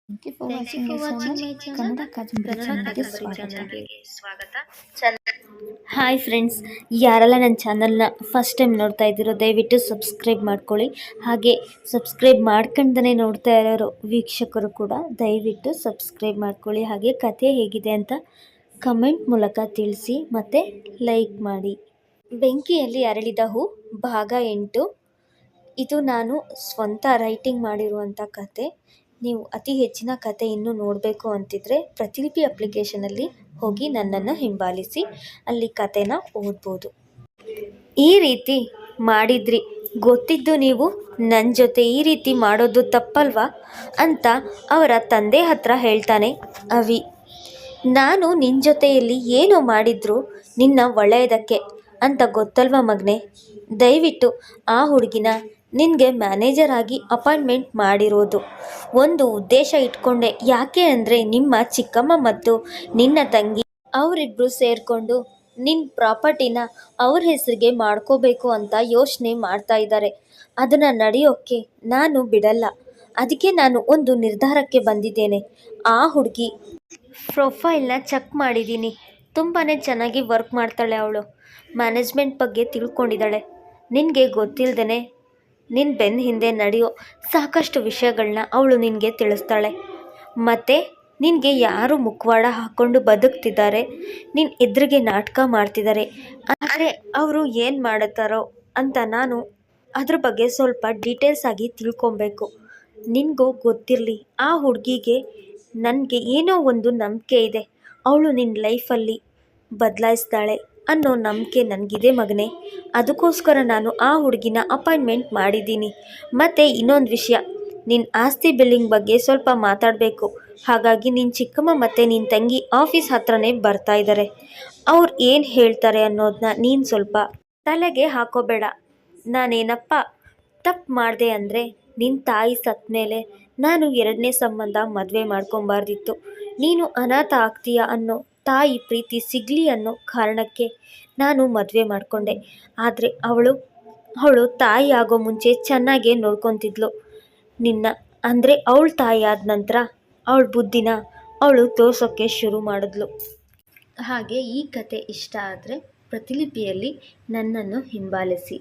Thank you for Thank you watching for my watching channel. my channel. Kannada ಕಾದಂಬರಿ ಕನ್ನಡ ಚಾನಲ್ಗೆ ಕಾದಂಬರಿ ಸ್ವಾಗತ. ಚಾನಲ್ಗೆ ಸ್ವಾಗತ. ಹಾಯ್ ಫ್ರೆಂಡ್ಸ್, ಯಾರೆಲ್ಲ ನನ್ನ ಚಾನಲ್ನ ಫಸ್ಟ್ ಟೈಮ್ ನೋಡ್ತಾ ಇದ್ದೀರೋ ದಯವಿಟ್ಟು ಸಬ್ಸ್ಕ್ರೈಬ್ ಮಾಡ್ಕೊಳ್ಳಿ. ಹಾಗೆ ಸಬ್ಸ್ಕ್ರೈಬ್ ಮಾಡ್ಕೊಂಡೇ ನೋಡ್ತಾ ಇರೋರು ವೀಕ್ಷಕರು ಕೂಡ ದಯವಿಟ್ಟು ಸಬ್ಸ್ಕ್ರೈಬ್ ಮಾಡ್ಕೊಳ್ಳಿ. ಹಾಗೆ ಕತೆ ಹೇಗಿದೆ ಅಂತ ಕಮೆಂಟ್ ಮೂಲಕ ತಿಳಿಸಿ ಮತ್ತು ಲೈಕ್ ಮಾಡಿ. ಬೆಂಕಿಯಲ್ಲಿ ಅರಳಿದ ಹೂ ಭಾಗ 8. ಇದು ನಾನು ಸ್ವಂತ ರೈಟಿಂಗ್ ಮಾಡಿರುವಂಥ ಕತೆ. ನೀವು ಅತಿ ಹೆಚ್ಚಿನ ಕತೆ ಇನ್ನೂ ನೋಡಬೇಕು ಅಂತಿದ್ರೆ ಪ್ರತಿಲಿಪಿ ಅಪ್ಲಿಕೇಶನಲ್ಲಿ ಹೋಗಿ ನನ್ನನ್ನು ಹಿಂಬಾಲಿಸಿ, ಅಲ್ಲಿ ಕತೆನ ಓದ್ಬೋದು. ಈ ರೀತಿ ಮಾಡಿದ್ರಿ, ಗೊತ್ತಿದ್ದು ನೀವು ನನ್ನ ಜೊತೆ ಈ ರೀತಿ ಮಾಡೋದು ತಪ್ಪಲ್ವಾ ಅಂತ ಅವರ ತಂದೆ ಹತ್ರ ಹೇಳ್ತಾನೆ ಅವಿ. ನಾನು ನಿನ್ನ ಜೊತೆಯಲ್ಲಿ ಏನು ಮಾಡಿದ್ರು ನಿನ್ನ ಒಳ್ಳೆಯದಕ್ಕೆ ಅಂತ ಗೊತ್ತಲ್ವ ಮಗನೇ. ದಯವಿಟ್ಟು ಆ ಹುಡುಗಿನ ನಿನಗೆ ಮ್ಯಾನೇಜರ್ ಆಗಿ ಅಪಾಯಿಂಟ್ಮೆಂಟ್ ಮಾಡಿರೋದು ಒಂದು ಉದ್ದೇಶ ಇಟ್ಕೊಂಡೆ. ಯಾಕೆ ಅಂದರೆ ನಿಮ್ಮ ಚಿಕ್ಕಮ್ಮ ಮತ್ತು ನಿನ್ನ ತಂಗಿ ಅವರಿಬ್ಬರು ಸೇರಿಕೊಂಡು ನಿನ್ನ ಪ್ರಾಪರ್ಟಿನ ಅವ್ರ ಹೆಸರಿಗೆ ಮಾಡ್ಕೋಬೇಕು ಅಂತ ಯೋಚನೆ ಮಾಡ್ತಾ ಇದ್ದಾರೆ. ಅದನ್ನು ನಡೆಯೋಕ್ಕೆ ನಾನು ಬಿಡಲ್ಲ. ಅದಕ್ಕೆ ನಾನು ಒಂದು ನಿರ್ಧಾರಕ್ಕೆ ಬಂದಿದ್ದೇನೆ. ಆ ಹುಡುಗಿ ಪ್ರೊಫೈಲ್ನ ಚೆಕ್ ಮಾಡಿದ್ದೀನಿ. ತುಂಬಾ ಚೆನ್ನಾಗಿ ವರ್ಕ್ ಮಾಡ್ತಾಳೆ ಅವಳು. ಮ್ಯಾನೇಜ್ಮೆಂಟ್ ಬಗ್ಗೆ ತಿಳ್ಕೊಂಡಿದ್ದಾಳೆ. ನಿನಗೆ ಗೊತ್ತಿಲ್ಲದೇ ನಿನ್ನ ಬೆನ್ನ ಹಿಂದೆ ನಡೆಯೋ ಸಾಕಷ್ಟು ವಿಷಯಗಳನ್ನ ಅವಳು ನಿನಗೆ ತಿಳಿಸ್ತಾಳೆ. ಮತ್ತು ನಿನಗೆ ಯಾರು ಮುಖವಾಡ ಹಾಕ್ಕೊಂಡು ಬದುಕ್ತಿದ್ದಾರೆ, ನಿನ್ನ ಎದುರಿಗೆ ನಾಟಕ ಮಾಡ್ತಿದ್ದಾರೆ, ಆದರೆ ಅವರು ಏನು ಮಾಡುತ್ತಾರೋ ಅಂತ ನಾನು ಅದ್ರ ಬಗ್ಗೆ ಸ್ವಲ್ಪ ಡೀಟೇಲ್ಸ್ ಆಗಿ ತಿಳ್ಕೊಬೇಕು. ನಿನಗೂ ಗೊತ್ತಿರಲಿ, ಆ ಹುಡುಗಿಗೆ ನನಗೆ ಏನೋ ಒಂದು ನಂಬಿಕೆ ಇದೆ. ಅವಳು ನಿನ್ನ ಲೈಫಲ್ಲಿ ಬದಲಾಯಿಸ್ತಾಳೆ ಅನ್ನೋ ನಂಬಿಕೆ ನನಗಿದೆ ಮಗನೇ. ಅದಕ್ಕೋಸ್ಕರ ನಾನು ಆ ಹುಡುಗಿನ ಅಪಾಯಿಂಟ್ಮೆಂಟ್ ಮಾಡಿದ್ದೀನಿ. ಮತ್ತು ಇನ್ನೊಂದು ವಿಷಯ, ನಿನ್ನ ಆಸ್ತಿ ಬಿಲ್ಲಿಂಗ್ ಬಗ್ಗೆ ಸ್ವಲ್ಪ ಮಾತಾಡಬೇಕು. ಹಾಗಾಗಿ ನಿನ್ನ ಚಿಕ್ಕಮ್ಮ ಮತ್ತು ನಿನ್ನ ತಂಗಿ ಆಫೀಸ್ ಹತ್ರನೇ ಬರ್ತಾ ಇದ್ದಾರೆ. ಅವ್ರು ಏನು ಹೇಳ್ತಾರೆ ಅನ್ನೋದನ್ನ ನೀನು ಸ್ವಲ್ಪ ತಲೆಗೆ ಹಾಕೋಬೇಡ. ನಾನೇನಪ್ಪ ತಪ್ಪು ಮಾಡಿದೆ ಅಂದರೆ ನಿನ್ನ ತಾಯಿ ಸತ್ತ ಮೇಲೆ ನಾನು 2ನೇ ಸಂಬಂಧ ಮದುವೆ ಮಾಡ್ಕೊಬಾರ್ದಿತ್ತು. ನೀನು ಅನಾಥ ಆಗ್ತೀಯ ಅನ್ನೋ ತಾಯಿ ಪ್ರೀತಿ ಸಿಗಲಿ ಅನ್ನೋ ಕಾರಣಕ್ಕೆ ನಾನು ಮದುವೆ ಮಾಡಿಕೊಂಡೆ. ಆದರೆ ಅವಳು ತಾಯಿ ಆಗೋ ಮುಂಚೆ ಚೆನ್ನಾಗೇ ನೋಡ್ಕೊತಿದ್ಲು ನಿನ್ನ. ಅಂದರೆ ಅವಳು ತಾಯಿ ಆದ ನಂತರ ಅವಳ ಬುದ್ಧಿನ ಅವಳು ತೋರ್ಸೋಕ್ಕೆ ಶುರು ಮಾಡಿದ್ಲು. ಹಾಗೆ ಈ ಕತೆ ಇಷ್ಟ ಆದರೆ ಪ್ರತಿಲಿಪಿಯಲ್ಲಿ ನನ್ನನ್ನು ಹಿಂಬಾಲಿಸಿ.